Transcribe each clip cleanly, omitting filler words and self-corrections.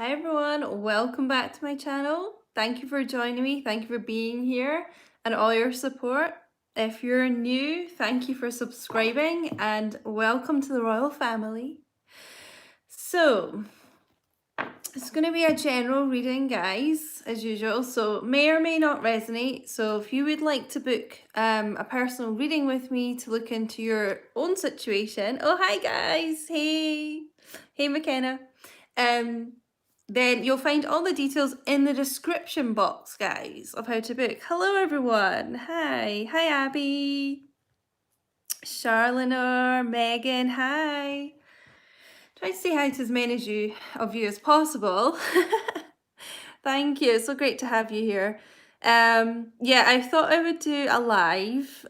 Hi everyone, welcome back to my channel. Thank you for joining me. Thank you for being here and all your support. If you're new, thank you for subscribing and welcome to the royal family. So, it's going to be a general reading, guys, as usual. So, may or may not resonate. So, if you would like to book a personal reading with me to look into your own situation. Oh, hi guys. Hey. Hey, McKenna. Then you'll find all the details in the description box, guys, of how to book. Hello, everyone. Hi. Hi, Abby. Charlene, Megan. Hi. Try to say hi to as many of you as possible. Thank you. It's so great to have you here. Yeah, I thought I would do a live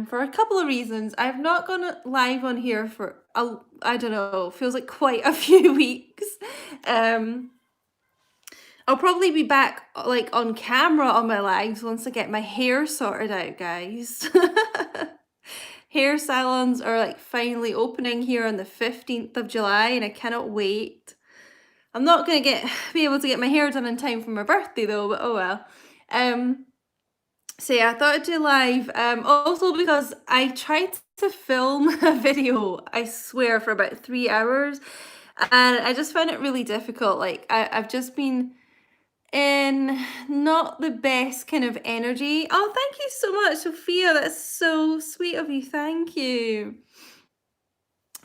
for a couple of reasons. I've not gone live on here for, I don't know, feels like quite a few weeks. I'll probably be back like on camera on my lives once I get my hair sorted out, guys. Hair salons are like finally opening here on the 15th of July and I cannot wait. I'm not going to be able to get my hair done in time for my birthday though, but oh well. So yeah, I thought I'd do live. Also because I tried to film a video, I swear, for about 3 hours and I just found it really difficult. Like I've just been in not the best kind of energy. Oh, thank you so much, Sophia. That's so sweet of you. Thank you.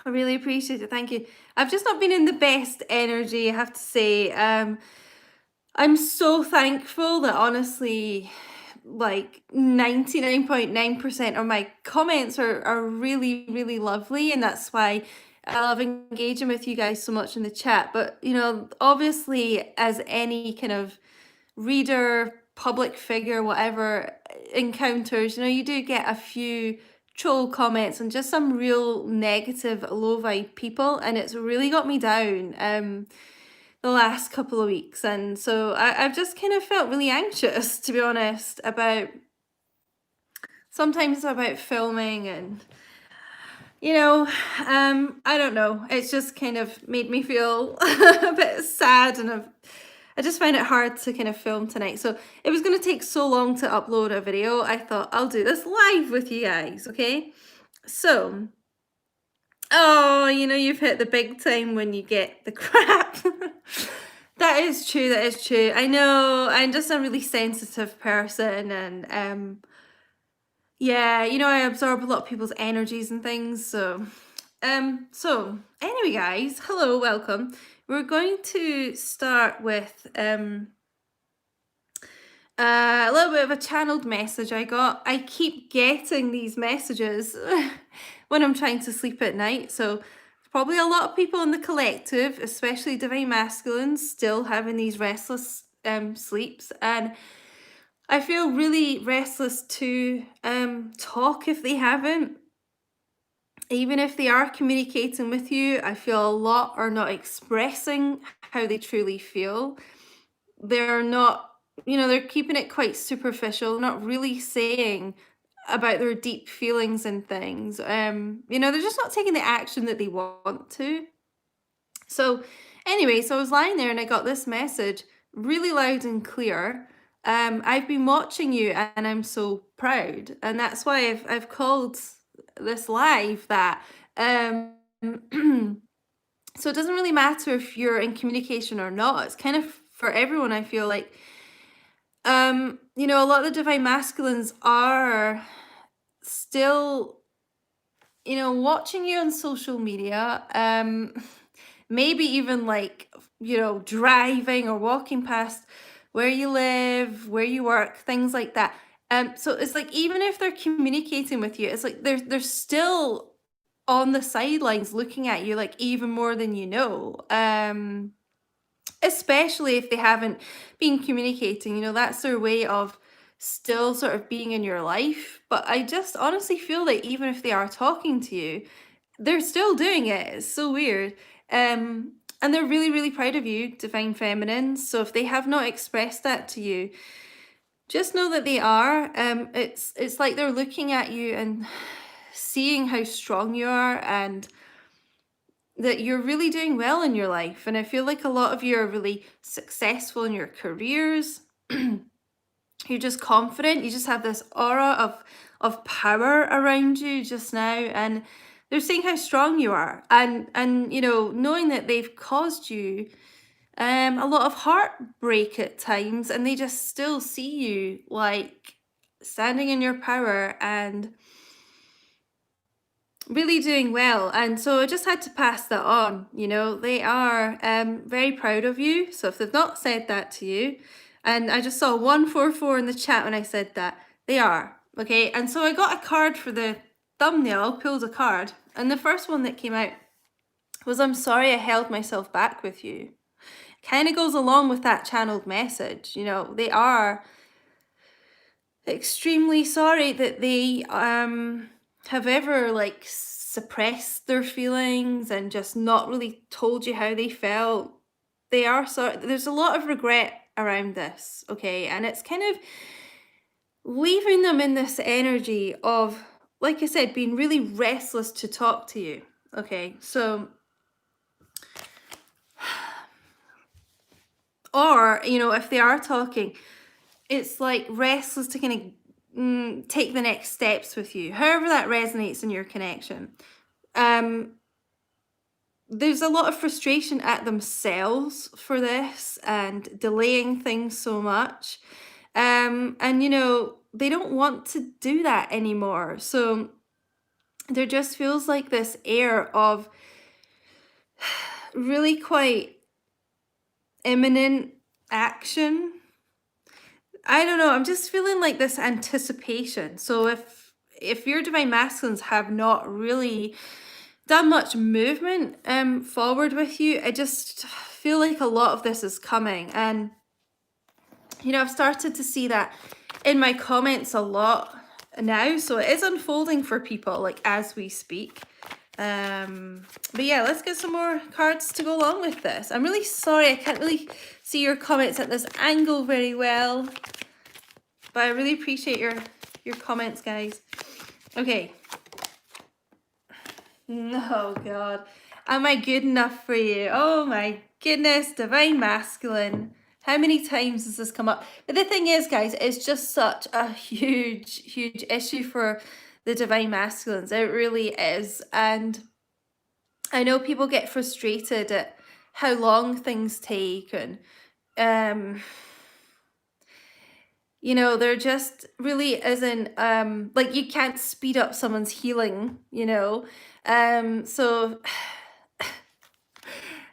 I really appreciate it. Thank you. I've just not been in the best energy, I have to say. I'm so thankful that honestly, like 99.9% of my comments are really, really lovely. And that's why I love engaging with you guys so much in the chat. But, you know, obviously, as any kind of reader, public figure, whatever encounters, you know, you do get a few troll comments and just some real negative, low vibe people. And it's really got me down the last couple of weeks. And so I've just kind of felt really anxious, to be honest, sometimes about filming and you know, I don't know. It's just kind of made me feel a bit sad and I just find it hard to kind of film tonight. So it was going to take so long to upload a video. I thought I'll do this live with you guys, okay? So, oh, you know, you've hit the big time when you get the crap. That is true. That is true. I know. I'm just a really sensitive person and yeah, you know, I absorb a lot of people's energies and things. So anyway, guys, hello, welcome. We're going to start with a little bit of a channeled message I got. I keep getting these messages when I'm trying to sleep at night. So probably a lot of people in the collective, especially divine masculines, still having these restless sleeps, and I feel really restless to talk if they haven't. Even if they are communicating with you, I feel a lot are not expressing how they truly feel. They're not, you know, they're keeping it quite superficial, not really saying about their deep feelings and things. You know, they're just not taking the action that they want to. So anyway, so I was lying there and I got this message really loud and clear. I've been watching you and I'm so proud. And that's why I've called this live that. So it doesn't really matter if you're in communication or not. It's kind of for everyone, I feel like. You know, a lot of the divine masculines are still, you know, watching you on social media. Maybe even like, you know, driving or walking past where you live, where you work, things like that. So it's like, even if they're communicating with you, it's like they're still on the sidelines looking at you, like even more than you know. Especially if they haven't been communicating, you know, that's their way of still sort of being in your life. But I just honestly feel that even if they are talking to you, they're still doing it. It's so weird. And they're really, really proud of you, divine feminines. So if they have not expressed that to you, just know that they are. It's like they're looking at you and seeing how strong you are and that you're really doing well in your life. And I feel like a lot of you are really successful in your careers. You're just confident. You just have this aura of power around you just now, and they're saying how strong you are, and you know, knowing that they've caused you a lot of heartbreak at times, and they just still see you like standing in your power and really doing well. And so I just had to pass that on. You know, they are very proud of you. So if they've not said that to you, and I just saw 144 in the chat when I said that, they are. Okay. And so I got a card for the thumbnail, pulled a card, and the first one that came out was, I'm sorry I held myself back with you. Kind of goes along with that channeled message. You know, they are extremely sorry that they have ever like suppressed their feelings and just not really told you how they felt. They are sorry. There's a lot of regret around this, okay? And it's kind of leaving them in this energy of, like I said, being really restless to talk to you, okay? So, or, you know, if they are talking, it's like restless to kind of take the next steps with you, however that resonates in your connection. There's a lot of frustration at themselves for this and delaying things so much. And you know, they don't want to do that anymore. So there just feels like this air of really quite imminent action. I don't know, I'm just feeling like this anticipation. So if your divine masculines have not really done much movement forward with you, I just feel like a lot of this is coming. And you know, I've started to see that in my comments a lot now, so it is unfolding for people like as we speak. But yeah, let's get some more cards to go along with this. I'm really sorry I can't really see your comments at this angle very well, but I really appreciate your comments, guys. Okay. Oh God, am I good enough for you? Oh my goodness, divine masculine. How many times has this come up? But the thing is, guys, it's just such a huge issue for the divine masculines. It really is. And I know people get frustrated at how long things take, and you know, there just really isn't like, you can't speed up someone's healing, you know. So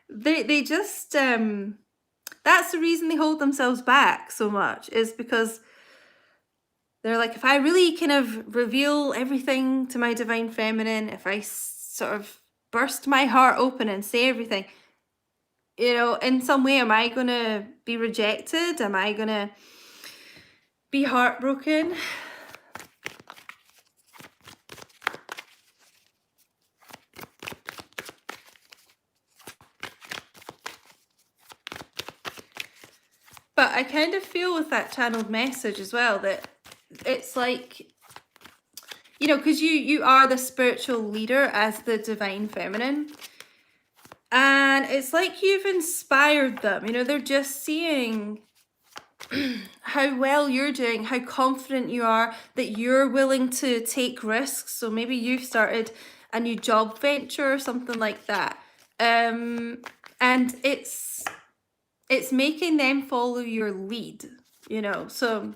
they just that's the reason they hold themselves back so much, is because they're like, if I really kind of reveal everything to my divine feminine, if I sort of burst my heart open and say everything, you know, in some way, am I gonna be rejected? Am I gonna be heartbroken? But I kind of feel with that channeled message as well that it's like, you know, because you are the spiritual leader as the divine feminine, and it's like you've inspired them. You know, they're just seeing how well you're doing, how confident you are, that you're willing to take risks. So maybe you've started a new job venture or something like that, and it's making them follow your lead, you know. So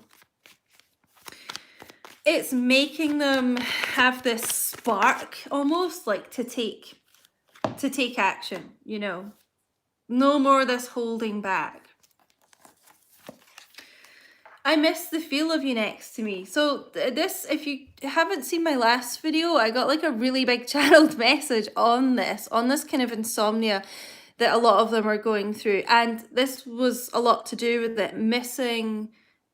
it's making them have this spark almost, like to take action, you know. No more this holding back. I miss the feel of you next to me. So this, if you haven't seen my last video, I got like a really big channeled message on this kind of insomnia that a lot of them are going through. And this was a lot to do with it missing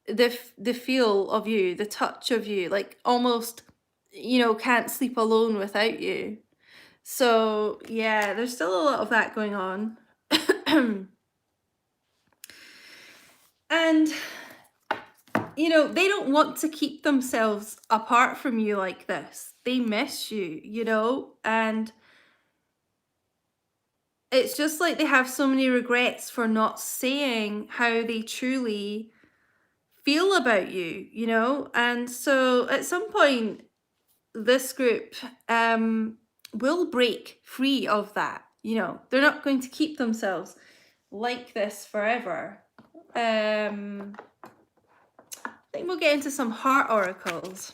the feel of you, the touch of you, like almost, you know, can't sleep alone without you. So yeah, there's still a lot of that going on. And you know, they don't want to keep themselves apart from you like this. They miss you, you know, and it's just like they have so many regrets for not saying how they truly feel about you, you know? And so at some point, this group will break free of that. You know, they're not going to keep themselves like this forever. I think we'll get into some heart oracles.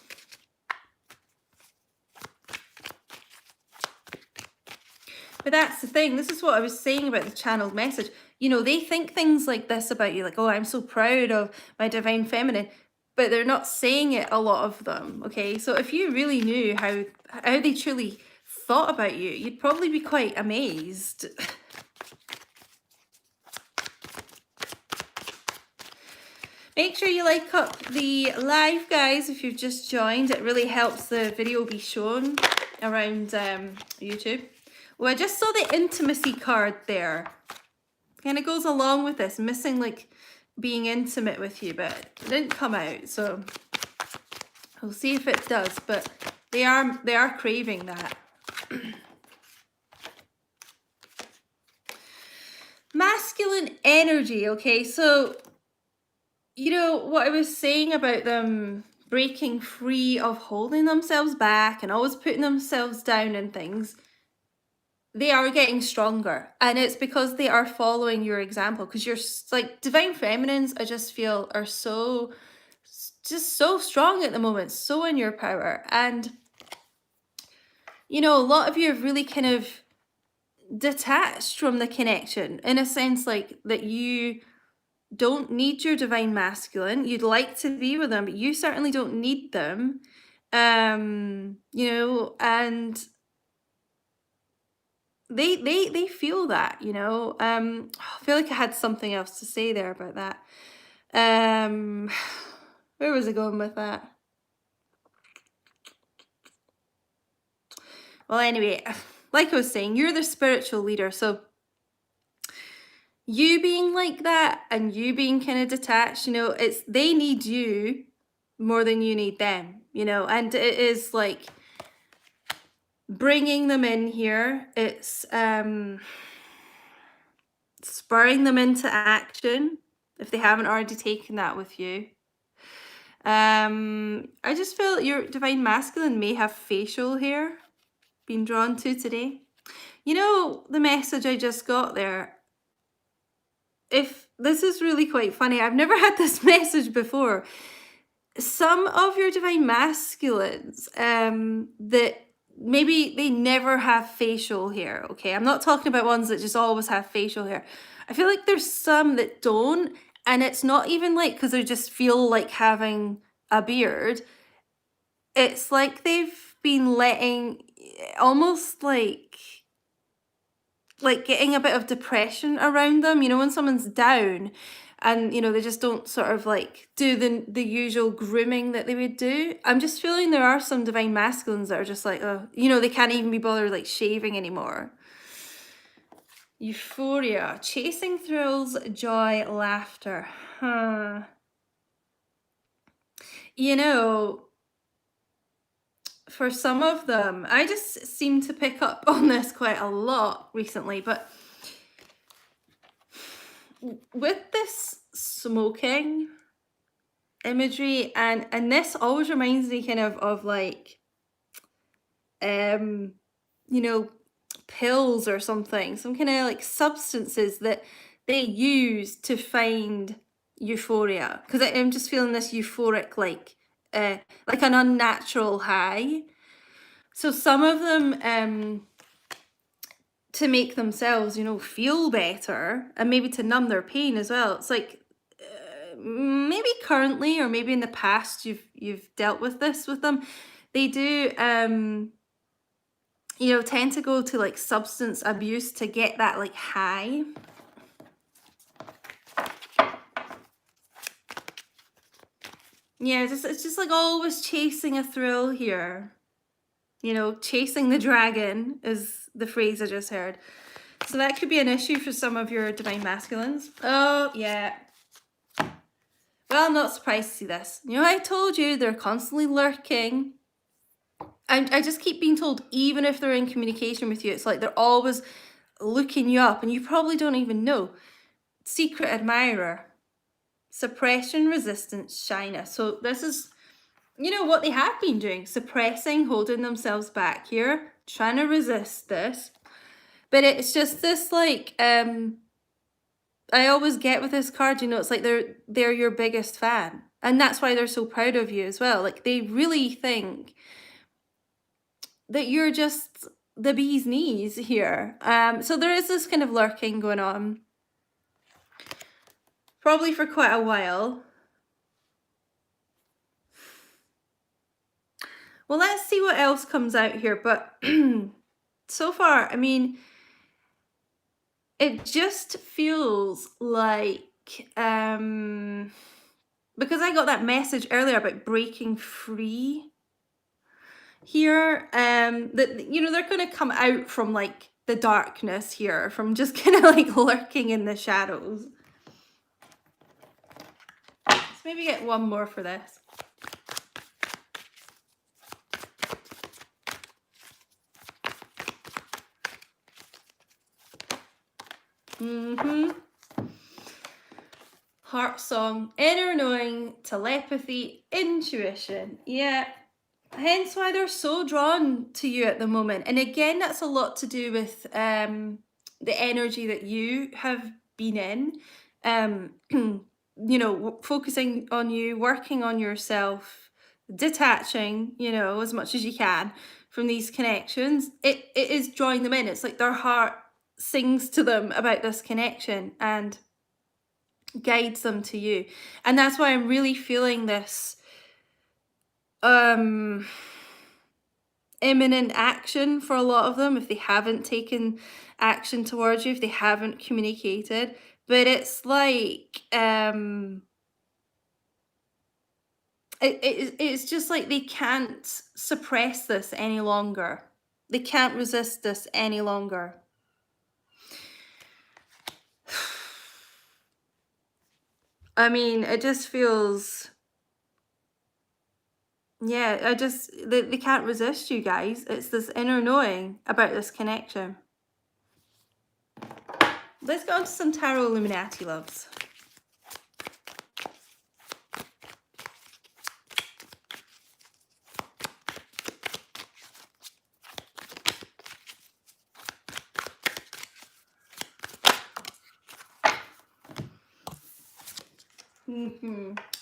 But that's the thing. This is what I was saying about the channeled message. You know, they think things like this about you, like, oh, I'm so proud of my divine feminine, but they're not saying it, a lot of them, okay? So if you really knew how they truly thought about you, you'd probably be quite amazed. Make sure you like up the live, guys, if you've just joined. It really helps the video be shown around YouTube. Well, I just saw the intimacy card there. Kind of goes along with this, missing like being intimate with you, but it didn't come out, so we'll see if it does. But they are craving that. Masculine energy, okay, so you know what I was saying about them breaking free of holding themselves back and always putting themselves down and things. They are getting stronger, and it's because they are following your example, because you're like divine feminines, I just feel, are so strong at the moment, so in your power. And you know, a lot of you have really kind of detached from the connection, in a sense, like that you don't need your divine masculine. You'd like to be with them, but you certainly don't need them. You know, and they feel that, you know. I feel like I had something else to say there about that. Where was I going with that? Well, anyway, like I was saying, you're the spiritual leader, so you being like that and you being kind of detached, you know, it's they need you more than you need them, you know. And it is like bringing them in here, it's spurring them into action if they haven't already taken that with you. I just feel your divine masculine may have facial hair being drawn to today. You know, the message I just got there, if this is really quite funny, I've never had this message before. Some of your divine masculines that maybe they never have facial hair, okay? I'm not talking about ones that just always have facial hair. I feel like there's some that don't, and it's not even like because they just feel like having a beard. It's like they've been letting, almost like getting a bit of depression around them, you know, when someone's down and, you know, they just don't sort of like do the usual grooming that they would do. I'm just feeling there are some divine masculines that are just like, oh, you know, they can't even be bothered like shaving anymore. Euphoria, chasing thrills, joy, laughter. You know, for some of them, I just seem to pick up on this quite a lot recently, but with this smoking imagery, and this always reminds me kind of like you know, pills or something, some kind of like substances that they use to find euphoria, because I'm just feeling this euphoric like an unnatural high. So some of them to make themselves, you know, feel better and maybe to numb their pain as well. It's like maybe currently or maybe in the past you've dealt with this with them. They do you know, tend to go to like substance abuse to get that like high. Yeah, it's just like always chasing a thrill here. You know, chasing the dragon is the phrase I just heard. So that could be an issue for some of your divine masculines. Oh, yeah. Well, I'm not surprised to see this. You know, I told you they're constantly lurking. I just keep being told, even if they're in communication with you, it's like they're always looking you up and you probably don't even know. Secret admirer, suppression, resistance, shyness. So this is, you know, what they have been doing, suppressing, holding themselves back here, trying to resist this. But it's just this like, I always get with this card, you know, it's like they're your biggest fan. And that's why they're so proud of you as well. Like they really think that you're just the bee's knees here. So there is this kind of lurking going on. Probably for quite a while. Well, let's see what else comes out here. But so far, I mean, it just feels like, because I got that message earlier about breaking free here, that, you know, they're going to come out from like the darkness here, from just kind of like lurking in the shadows. Let's maybe get one more for this. Heart song, inner knowing, telepathy, intuition. Yeah. Hence why they're so drawn to you at the moment. And again, that's a lot to do with the energy that you have been in. You know, focusing on you, working on yourself, detaching, you know, as much as you can from these connections. It is drawing them in. It's like their heart sings to them about this connection and guides them to you. And that's why I'm really feeling this imminent action for a lot of them if they haven't taken action towards you, if they haven't communicated. But it's like it's just like they can't suppress this any longer. They can't resist this any longer. I mean, it just feels, yeah, they can't resist you guys. It's this inner knowing about this connection. Let's go on to some Tarot Illuminati loves.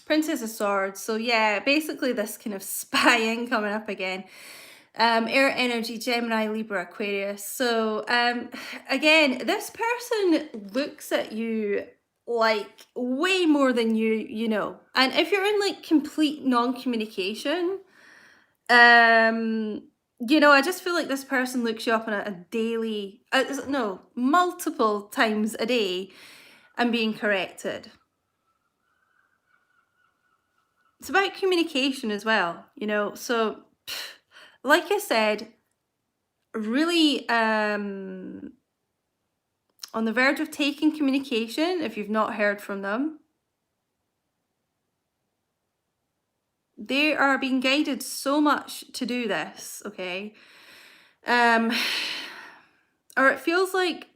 Princess of Swords. So yeah, basically this kind of spying coming up again. Air energy, Gemini, Libra, Aquarius. So again, this person looks at you like way more than you know. And if you're in like complete non-communication, you know, I just feel like this person looks you up on a daily, no, multiple times a day and being corrected. It's about communication as well, you know. So like I said, really on the verge of taking communication if you've not heard from them. They are being guided so much to do this, okay? Or it feels like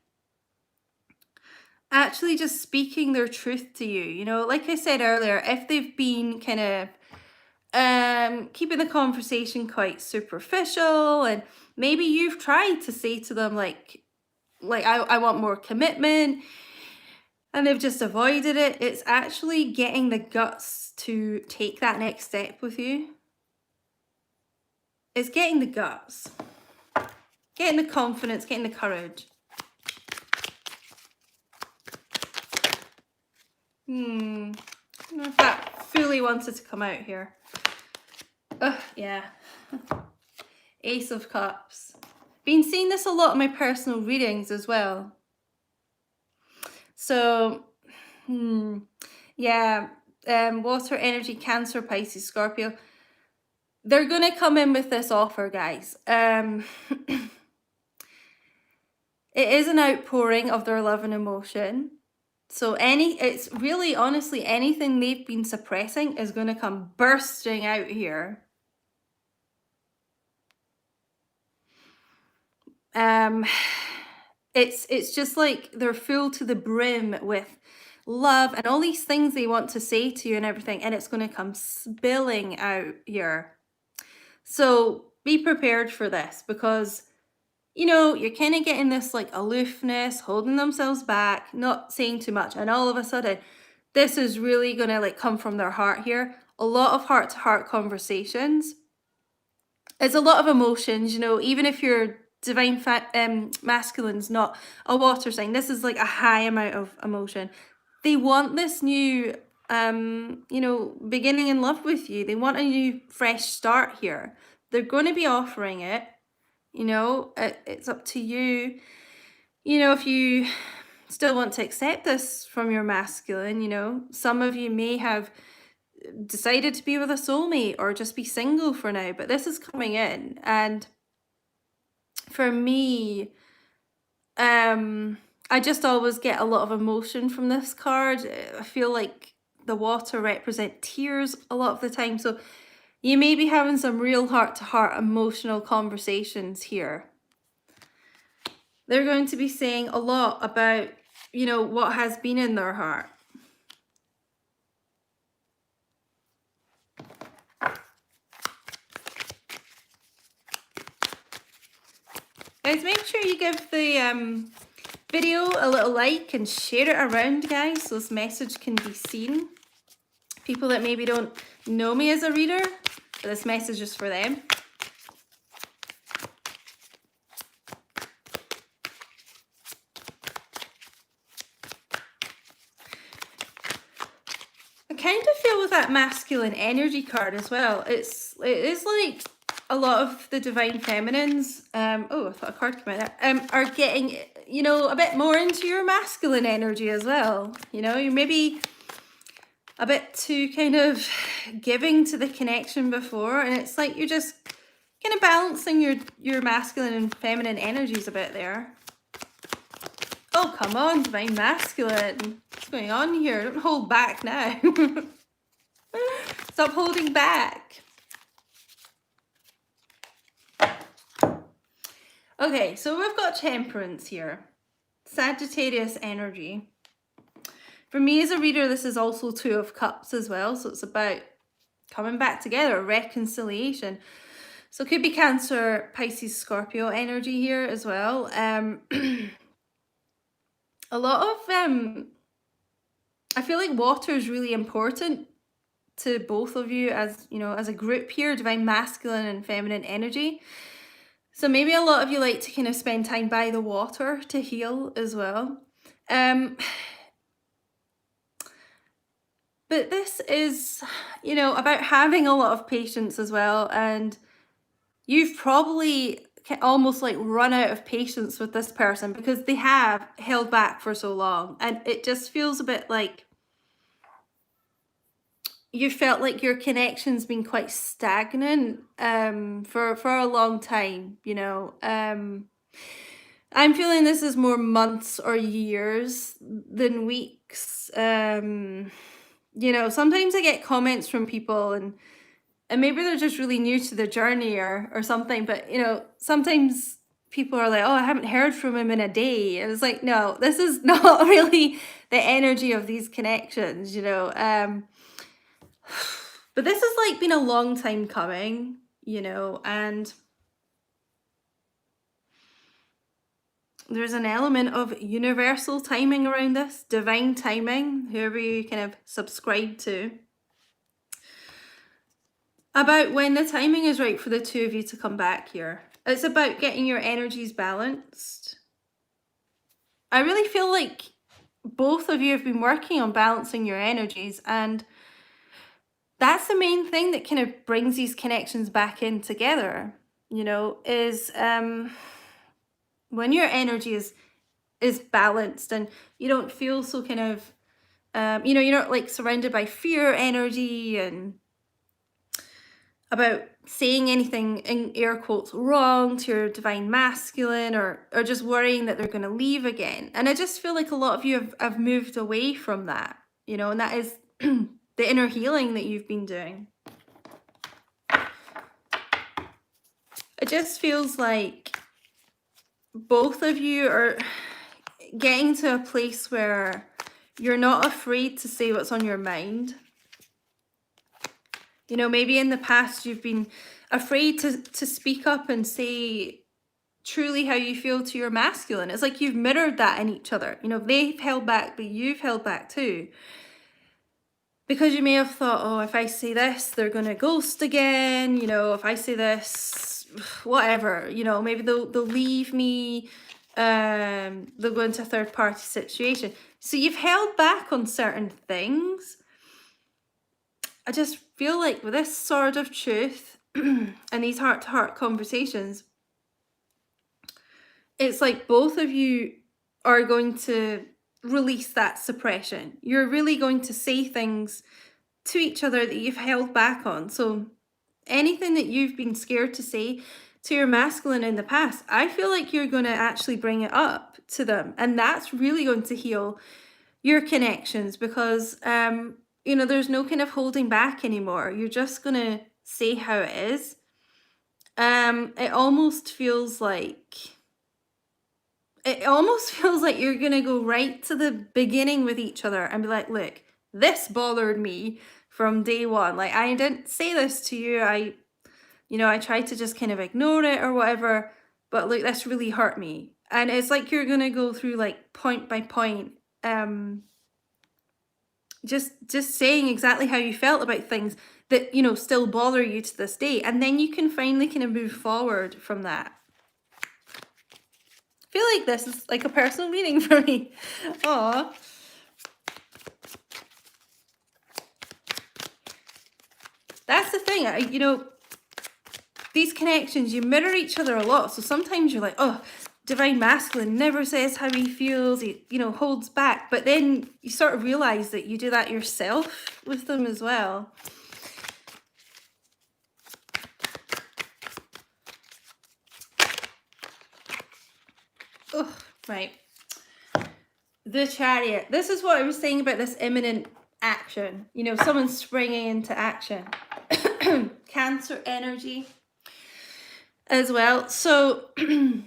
actually just speaking their truth to you, you know, like I said earlier, if they've been kind of keeping the conversation quite superficial, and maybe you've tried to say to them like I want more commitment, and they've just avoided it. It's actually getting the guts to take that next step with you. It's getting the guts, getting the confidence, getting the courage. I don't know if that fully wanted to come out here. Yeah. Ace of Cups. Been seeing this a lot in my personal readings as well. So, yeah, water energy, Cancer, Pisces, Scorpio. They're going to come in with this offer, guys. It is an outpouring of their love and emotion. So it's really, honestly, anything they've been suppressing is going to come bursting out here. it's just like they're full to the brim with love and all these things they want to say to you and everything, and it's going to come spilling out here. So be prepared for this, because you're kind of getting this like aloofness, holding themselves back, not saying too much, and all of a sudden this is really going to like come from their heart here. A lot of heart to heart conversations. It's a lot of emotions, even if your masculine's not a water sign, this is like a high amount of emotion. They want this new beginning in love with you. They want a new fresh start here. They're going to be offering it. It's up to you. If you still want to accept this from your masculine, some of you may have decided to be with a soulmate or just be single for now, but this is coming in. And for me, I just always get a lot of emotion from this card. I feel like the water represent tears a lot of the time. So you may be having some real heart-to-heart emotional conversations here. They're going to be saying a lot about, what has been in their heart. Guys, make sure you give the video a little like and share it around, guys, so this message can be seen. People that maybe don't know me as a reader, but this message is for them. I kind of feel with that masculine energy card as well, it is like a lot of the divine feminines, oh, I thought a card came out there, are getting, a bit more into your masculine energy as well. You're maybe a bit too kind of giving to the connection before, and it's like you're just kind of balancing your masculine and feminine energies a bit there. Oh, come on, divine masculine. What's going on here? Don't hold back now. Stop holding back. Okay, so we've got Temperance here. Sagittarius energy. For me as a reader, this is also Two of Cups as well. So it's about coming back together, reconciliation. So it could be Cancer, Pisces, Scorpio energy here as well. A lot of, I feel like water is really important to both of you as, as a group here, divine masculine and feminine energy. So maybe a lot of you like to kind of spend time by the water to heal as well. But this is, about having a lot of patience as well. And you've probably almost like run out of patience with this person because they have held back for so long. And it just feels a bit like you felt like your connection's been quite stagnant for a long time, I'm feeling this is more months or years than weeks. Sometimes I get comments from people and maybe they're just really new to the journey or something, but sometimes people are like, oh, I haven't heard from him in a day. And it's like, no, this is not really the energy of these connections, but this has like been a long time coming, and there's an element of universal timing around this, divine timing, whoever you kind of subscribe to, about when the timing is right for the two of you to come back here. It's about getting your energies balanced. I really feel like both of you have been working on balancing your energies, and that's the main thing that kind of brings these connections back in together, is when your energy is balanced and you don't feel so kind of, you're not like surrounded by fear energy and about saying anything in air quotes wrong to your divine masculine or just worrying that they're going to leave again. And I just feel like a lot of you have moved away from that, and that is the inner healing that you've been doing. It just feels like both of you are getting to a place where you're not afraid to say what's on your mind. You know, maybe in the past you've been afraid to speak up and say truly how you feel to your masculine. It's like you've mirrored that in each other. You know, they've held back, but you've held back too. Because you may have thought, oh, if I say this, they're going to ghost again. You know, if I say this, whatever, you know, maybe they'll leave me. They'll go into a third party situation. So you've held back on certain things. I just feel like with this sword of truth and these heart-to-heart conversations, it's like both of you are going to release that suppression. You're really going to say things to each other that you've held back on. So anything that you've been scared to say to your masculine in the past, I feel like you're going to actually bring it up to them. And that's really going to heal your connections because, you know, there's no kind of holding back anymore. You're just going to say how it is. It almost feels like you're going to go right to the beginning with each other and be like, look, this bothered me from day one. Like, I didn't say this to you. I tried to just kind of ignore it or whatever, but look, this really hurt me. And it's like you're going to go through like point by point, just saying exactly how you felt about things that, you know, still bother you to this day. And then you can finally kind of move forward from that. I feel like this is like a personal reading for me. Aw. That's the thing, you know, these connections, you mirror each other a lot. So sometimes you're like, oh, divine masculine never says how he feels, he, you know, holds back. But then you sort of realize that you do that yourself with them as well. Oh, right. The Chariot. This is what I was saying about this imminent action. You know, someone springing into action. Cancer energy as well. So these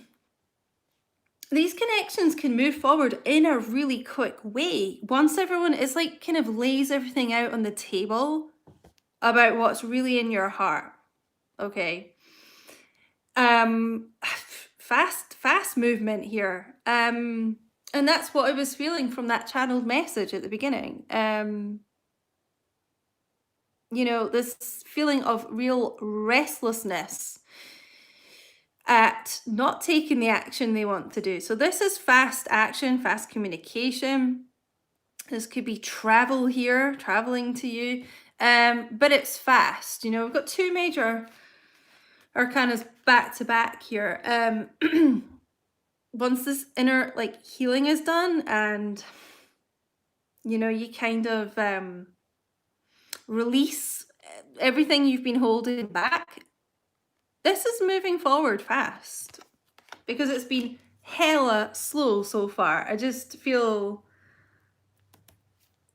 connections can move forward in a really quick way. Once everyone is like kind of lays everything out on the table about what's really in your heart. Okay. Fast movement here. And that's what I was feeling from that channeled message at the beginning. You know, this feeling of real restlessness at not taking the action they want to do. So this is fast action, fast communication. This could be travel here, traveling to you. But it's fast. You know, we've got two major arcanas back to back here. Once this inner like healing is done and, you know, you kind of release everything you've been holding back, this is moving forward fast because it's been hella slow so far. I just feel,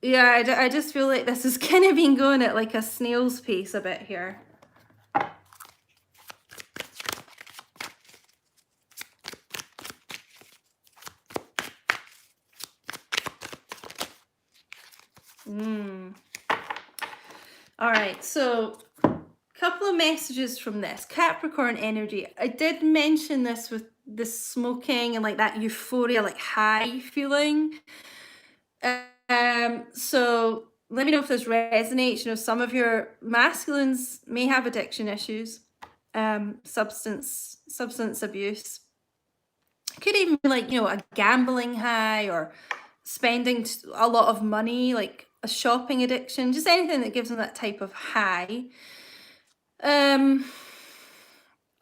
yeah, I just feel like this has kind of been going at like a snail's pace a bit here. All right, so couple of messages from this Capricorn energy. I did mention this with the smoking and like that euphoria, like high feeling. So let me know if this resonates. You know, some of your masculines may have addiction issues, substance abuse. It could even be like, you know, a gambling high or spending a lot of money, like a shopping addiction, just anything that gives them that type of high.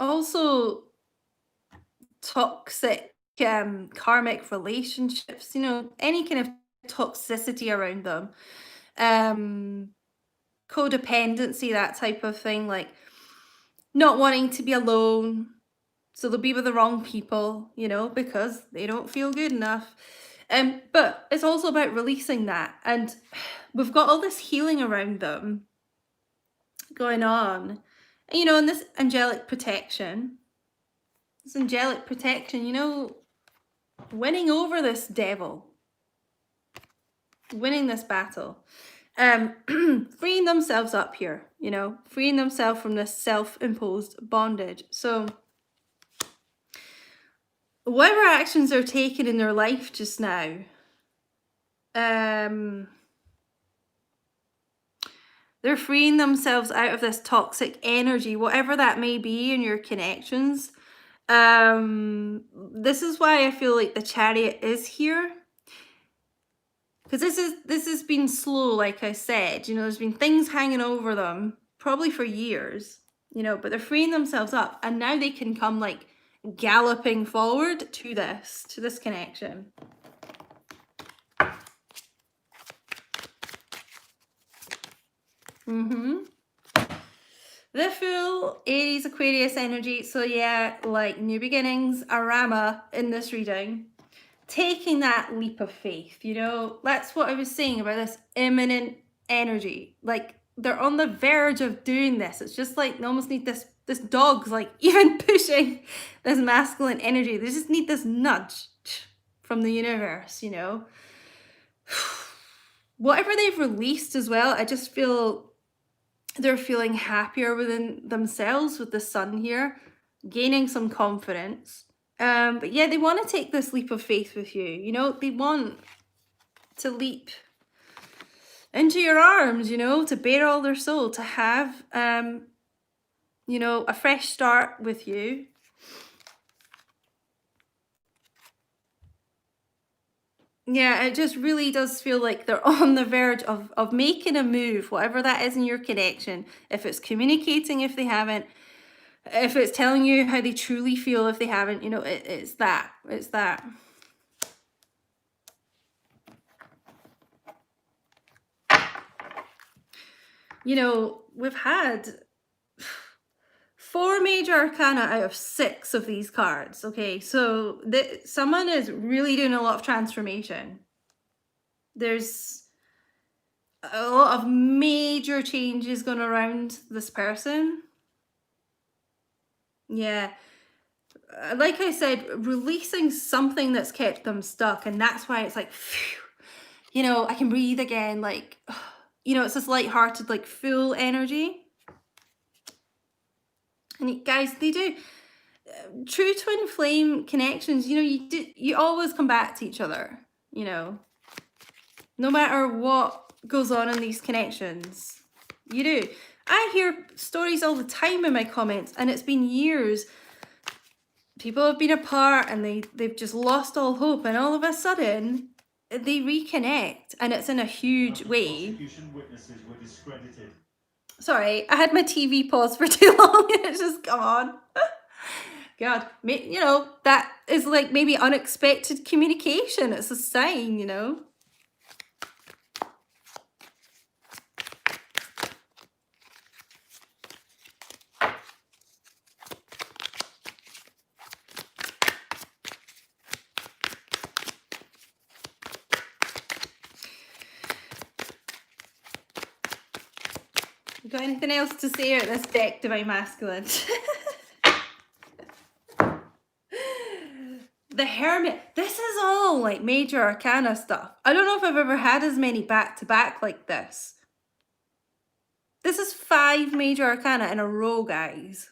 Also toxic karmic relationships, you know, any kind of toxicity around them, codependency, that type of thing, like not wanting to be alone, so they'll be with the wrong people, you know, because they don't feel good enough. But it's also about releasing that, and we've got all this healing around them going on, you know, and this angelic protection. This angelic protection, you know, winning over this devil, winning this battle, freeing themselves up here, you know, freeing themselves from this self-imposed bondage. So whatever actions they're taking in their life just now, they're freeing themselves out of this toxic energy, whatever that may be in your connections. This is why I feel like the Chariot is here. Because this has been slow, like I said. You know, there's been things hanging over them, probably for years, you know, but they're freeing themselves up. And now they can come like galloping forward to this connection. The full Aries Aquarius energy. So yeah, like new beginnings, Arama in this reading. Taking that leap of faith, you know, that's what I was saying about this imminent energy. Like they're on the verge of doing this. It's just like they almost need this dog's like even pushing this masculine energy. They just need this nudge from the universe, you know. Whatever they've released as well, I just feel they're feeling happier within themselves with the sun here, gaining some confidence. But yeah, they want to take this leap of faith with you. You know, they want to leap into your arms, you know, to bare all their soul, to have, you know, a fresh start with you. Yeah, it just really does feel like they're on the verge of making a move, whatever that is in your connection. If it's communicating, if they haven't, if it's telling you how they truly feel, if they haven't, you know, it's that. It's that. You know, we've had 4 major arcana out of 6 of these cards. Okay, so someone is really doing a lot of transformation. There's a lot of major changes going around this person. Yeah. Like I said, releasing something that's kept them stuck, and that's why it's like, phew, you know, I can breathe again. Like, you know, it's this lighthearted, like full energy. And guys, they do true twin flame connections. You know, you always come back to each other. You know, no matter what goes on in these connections, you do. I hear stories all the time in my comments, and it's been years. People have been apart and they've just lost all hope, and all of a sudden they reconnect, and it's in a huge way. Witnesses were discredited. Sorry, I had my TV paused for too long. It's just come on. God, you know, that is like maybe unexpected communication. It's a sign, you know. You got anything else to say about this deck, Divine Masculine? The Hermit. This is all like major arcana stuff. I don't know if I've ever had as many back to back like this. This is 5 major arcana in a row, guys.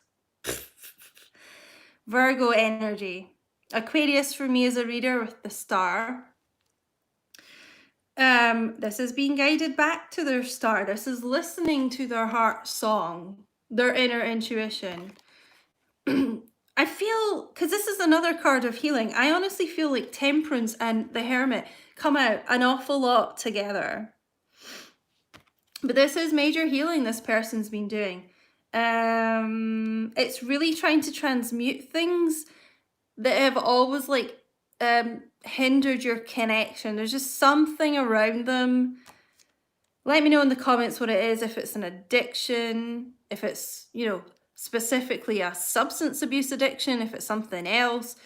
Virgo energy. Aquarius for me as a reader with the star. This is being guided back to their star. This is listening to their heart song, their inner intuition. I feel, because this is another card of healing, I honestly feel like Temperance and the Hermit come out an awful lot together. But this is major healing this person's been doing. It's really trying to transmute things that have always like hindered your connection. There's just something around them. Let me know in the comments what it is, if it's an addiction, if it's, you know, specifically a substance abuse addiction, if it's something else,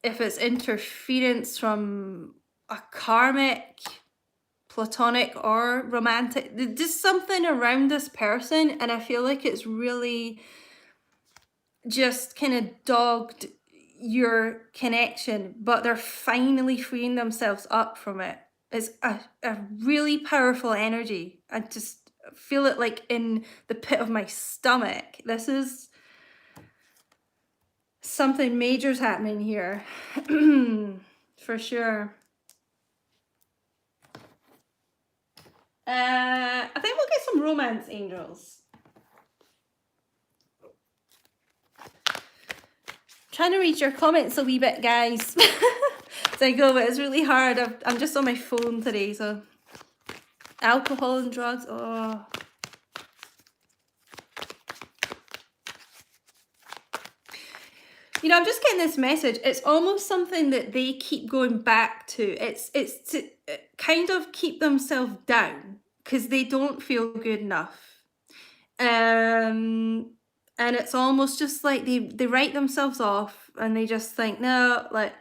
if it's interference from a karmic, platonic or romantic, just something around this person. And I feel like it's really just kind of dogged your connection, but they're finally freeing themselves up from it. It's a really powerful energy. I just feel it like in the pit of my stomach. This is something major's happening here. For sure. I think we'll get some romance angels. Trying to read your comments a wee bit, guys. As I go, but it's really hard. I'm just on my phone today, so alcohol and drugs. Oh. You know, I'm just getting this message. It's almost something that they keep going back to. It's to kind of keep themselves down because they don't feel good enough. And it's almost just like they write themselves off and they just think, no, like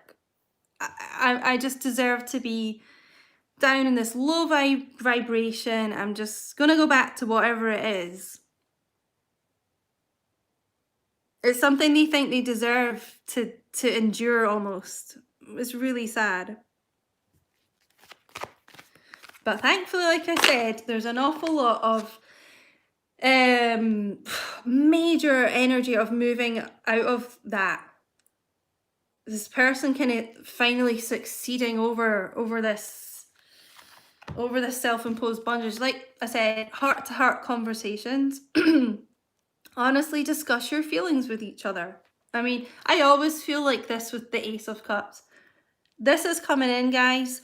I just deserve to be down in this low vibration. I'm just gonna go back to whatever it is. It's something they think they deserve to endure almost. It's really sad. But thankfully, like I said, there's an awful lot of major energy of moving out of that. This person kind of finally succeeding over this self-imposed bondage. Like I said, heart-to-heart conversations. Honestly, discuss your feelings with each other. I mean, I always feel like this with the Ace of Cups. This is coming in, guys.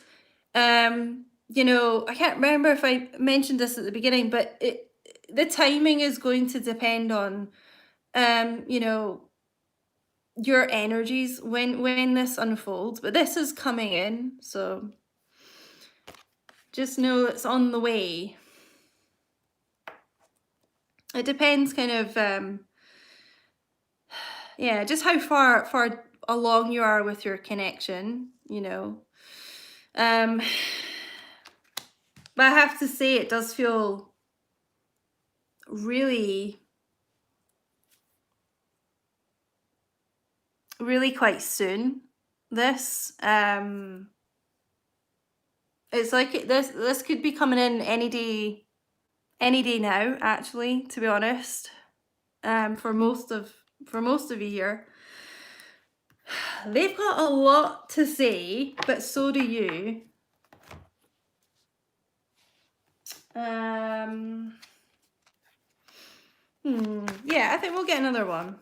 You know, I can't remember if I mentioned this at the beginning, but the timing is going to depend on, you know, your energies when this unfolds. But this is coming in, so just know it's on the way. It depends kind of, yeah, just how far along you are with your connection, you know. But I have to say it does feel really, really quite soon. This, it's like this could be coming in any day now, actually, to be honest. For most of you here. They've got a lot to say, but so do you. Yeah, I think we'll get another one.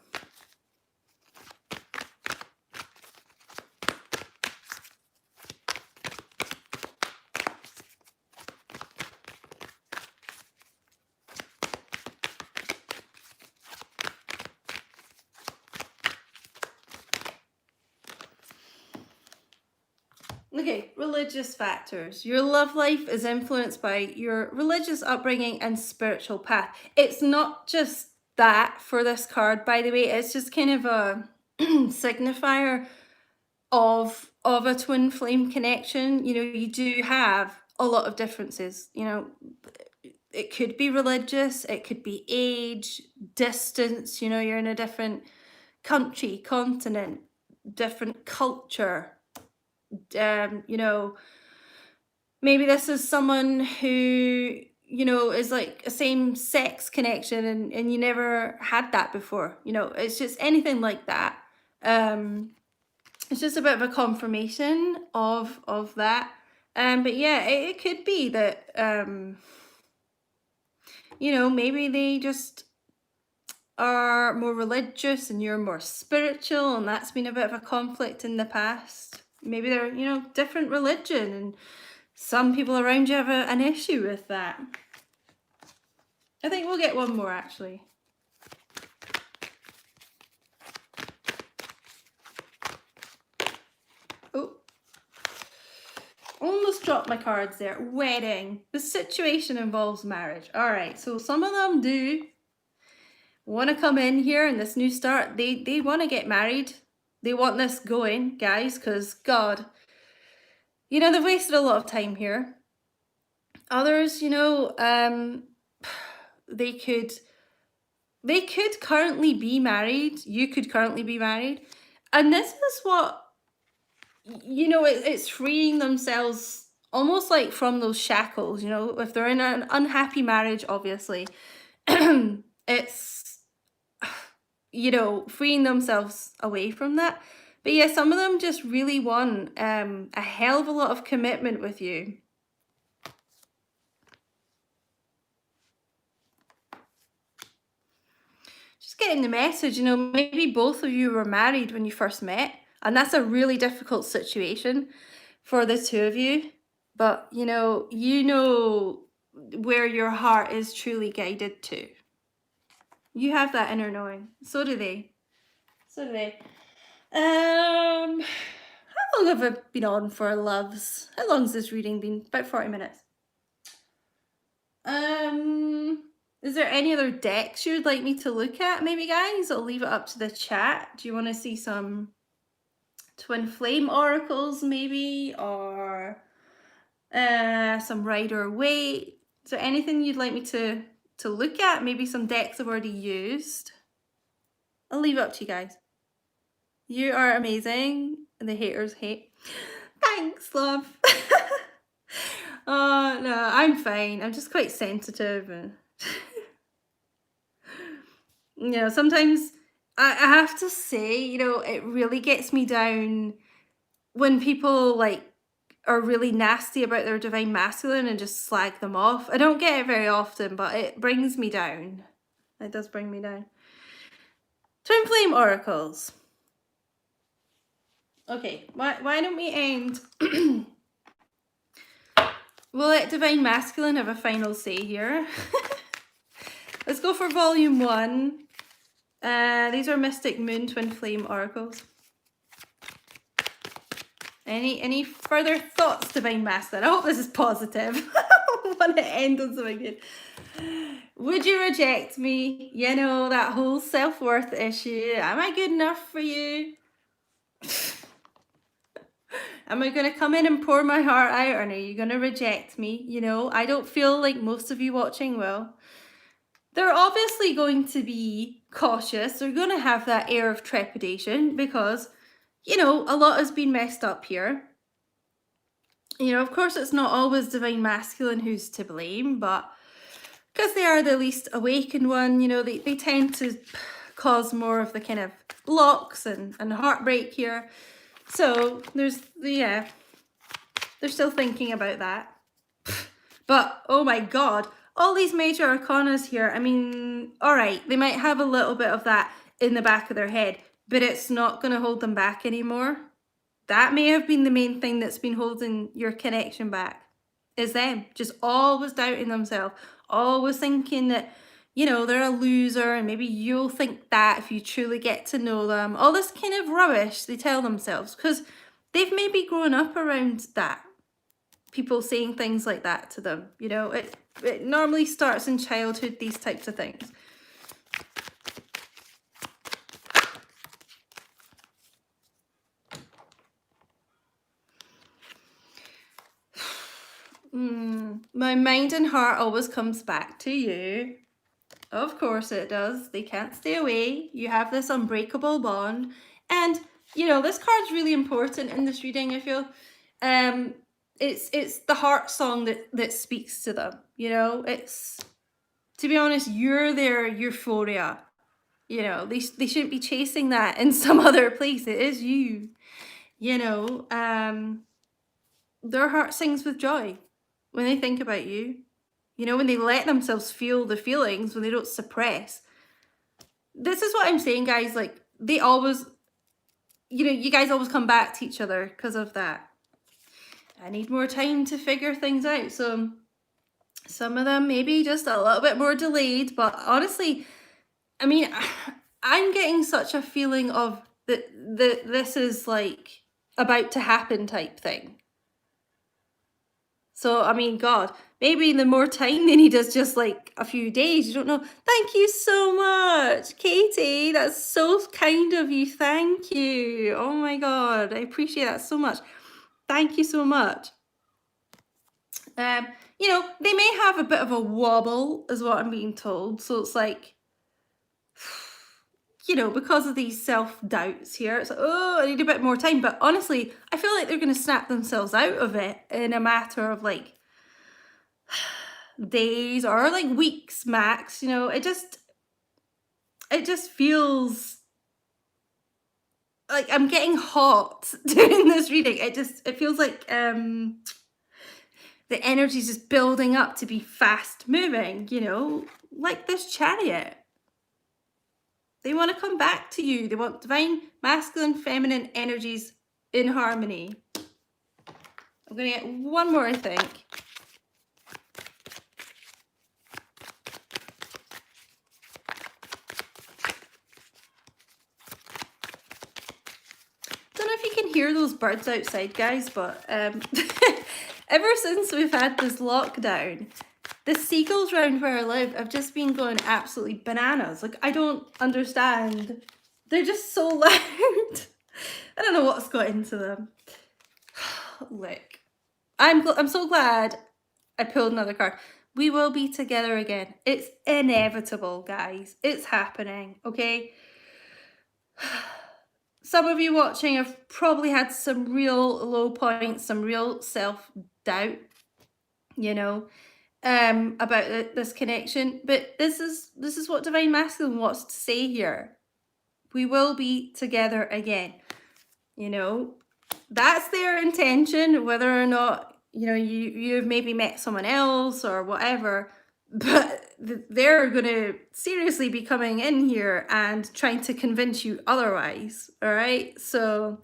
Okay, religious factors. Your love life is influenced by your religious upbringing and spiritual path. It's not just that for this card, by the way. It's just kind of a signifier of a twin flame connection. You know, you do have a lot of differences. You know, it could be religious, it could be age, distance. You know, you're in a different country, continent, different culture. You know, maybe this is someone who, you know, is like a same sex connection and you never had that before. You know, it's just anything like that. It's just a bit of a confirmation of that. But yeah, it could be that, you know, maybe they just are more religious and you're more spiritual, and that's been a bit of a conflict in the past. Maybe they're, you know, different religion and some people around you have an issue with that. I think we'll get one more, actually. Oh, almost dropped my cards there. Wedding. The situation involves marriage. All right, so some of them do want to come in here in this new start. They want to get married. They want this going, guys, because God, you know, they've wasted a lot of time here. Others, you know, they could currently be married. You could currently be married, And this is what, it's freeing themselves almost like from those shackles, if they're in an unhappy marriage, obviously, it's, freeing themselves away from that. But yeah, some of them just really want a hell of a lot of commitment with you. Just getting the message, maybe both of you were married when you first met, and that's a really difficult situation for the two of you. But you know where your heart is truly guided to. You have that inner knowing. So do they. So do they. How long have I been on for, loves? How long's this reading been? About 40 minutes. Is there any other decks you would like me to look at, maybe, guys? I'll leave it up to the chat. Do you want to see some twin flame oracles, maybe, or some Rider Waite? Is there anything you'd like me to look at? Maybe some decks I've already used. I'll leave it up to you guys. You are amazing, and the haters hate. Thanks, love. Oh no, I'm fine. I'm just quite sensitive, and sometimes I have to say, it really gets me down when people are really nasty about their divine masculine and just slag them off. I don't get it very often, but it brings me down. It does bring me down. Twin flame oracles. Okay, why don't we end? We'll let divine masculine have a final say here. Let's go for volume 1. These are Mystic Moon Twin Flame oracles. Any further thoughts, divine masculine? I hope this is positive. I want to end on something good. Would you reject me? That whole self-worth issue. Am I good enough for you? Am I going to come in and pour my heart out, or are you going to reject me? I don't feel like most of you watching will. They're obviously going to be cautious. They're going to have that air of trepidation because, a lot has been messed up here. Of course, it's not always divine masculine who's to blame, but because they are the least awakened one, they tend to cause more of the kind of blocks and heartbreak here. So they're still thinking about that. But oh my god, all these major arcanas here, I mean, all right, they might have a little bit of that in the back of their head, but it's not going to hold them back anymore. That may have been the main thing that's been holding your connection back, is them just always doubting themselves, always thinking that, they're a loser, and maybe you'll think that if you truly get to know them. All this kind of rubbish they tell themselves because they've maybe grown up around that. People saying things like that to them, it normally starts in childhood, these types of things. My mind and heart always comes back to you. Of course it does. They can't stay away. You have this unbreakable bond. And, this card's really important in this reading, I feel. It's the heart song that speaks to them, It's, to be honest, you're their euphoria. They shouldn't be chasing that in some other place. It is you. Their heart sings with joy when they think about you. When they let themselves feel the feelings, when they don't suppress. This is what I'm saying, guys. Like, they always, you guys always come back to each other because of that. I need more time to figure things out. So some of them maybe just a little bit more delayed. But honestly, I mean, I'm getting such a feeling of that this is like about to happen type thing. So, I mean, God, maybe the more time they need is just like a few days. You don't know. Thank you so much, Katie. That's so kind of you. Thank you. Oh my God. I appreciate that so much. Thank you so much. They may have a bit of a wobble is what I'm being told. So it's like, you know, because of these self-doubts here, it's like, oh, I need a bit more time. But honestly, I feel like they're going to snap themselves out of it in a matter of like days or like weeks max. You know, it just feels like I'm getting hot doing this reading. It feels like the energy is just building up to be fast moving, you know, like this chariot. They want to come back to you. They want divine, masculine, feminine energies in harmony. I'm going to get one more, I think. Don't know if you can hear those birds outside, guys, but ever since we've had this lockdown, the seagulls around where I live have just been going absolutely bananas. Like, I don't understand. They're just so loud. I don't know what's got into them. Look, I'm so glad I pulled another card. We will be together again. It's inevitable, guys. It's happening, okay? Some of you watching have probably had some real low points, some real self-doubt, you know, about this connection. But this is what Divine Masculine wants to say here. We will be together again. You know, that's their intention, whether or not, you know, you've maybe met someone else or whatever, but they're going to seriously be coming in here and trying to convince you otherwise. All right. So,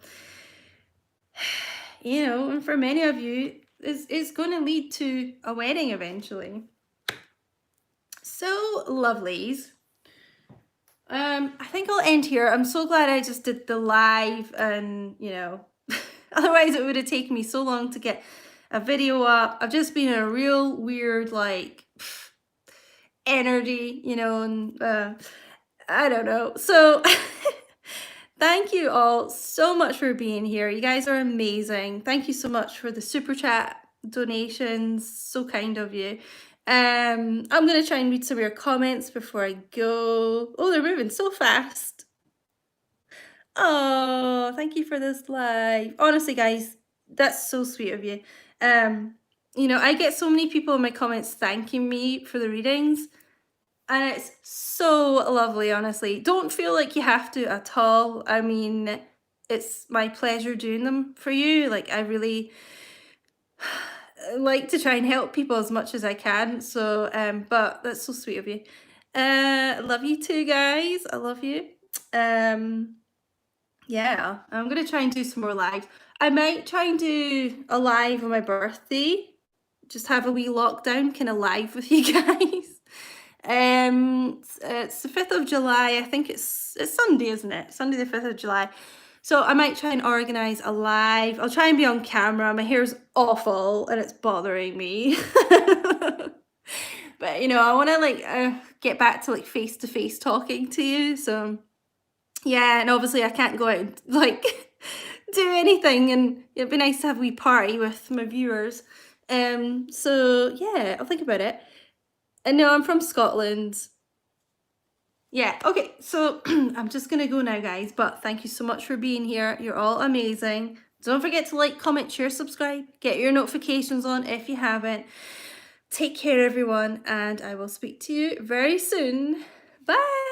you know, and for many of you, it's going to lead to a wedding eventually. So, lovelies. I think I'll end here. I'm so glad I just did the live, and you know, otherwise it would have taken me so long to get a video up. I've just been in a real weird like energy, you know, and I don't know. So thank you all so much for being here. You guys are amazing. Thank you so much for the super chat donations. So kind of you. I'm going to try and read some of your comments before I go. Oh, they're moving so fast. Oh, thank you for this live. Honestly, guys, that's so sweet of you. You know, I get so many people in my comments thanking me for the readings, and it's so lovely, honestly. Don't feel like you have to at all. I mean, it's my pleasure doing them for you. Like, I really like to try and help people as much as I can. So, but that's so sweet of you. Love you too, guys. I love you. Yeah, I'm gonna try and do some more lives. I might try and do a live on my birthday. Just have a wee lockdown kind of live with you guys. It's the 5th of July. I think it's Sunday, isn't it? Sunday the 5th of July. So I might try and organize a live. I'll try and be on camera. My hair's awful and it's bothering me. But you know, I want to like get back to like face-to-face talking to you. So yeah, and obviously I can't go out and like do anything, and it'd be nice to have a wee party with my viewers. So yeah, I'll think about it. And no, I'm from Scotland. Yeah, okay, so I'm just gonna go now, guys, but thank you so much for being here. You're all amazing. Don't forget to like, comment, share, subscribe, get your notifications on if you haven't. Take care, everyone, and I will speak to you very soon. Bye.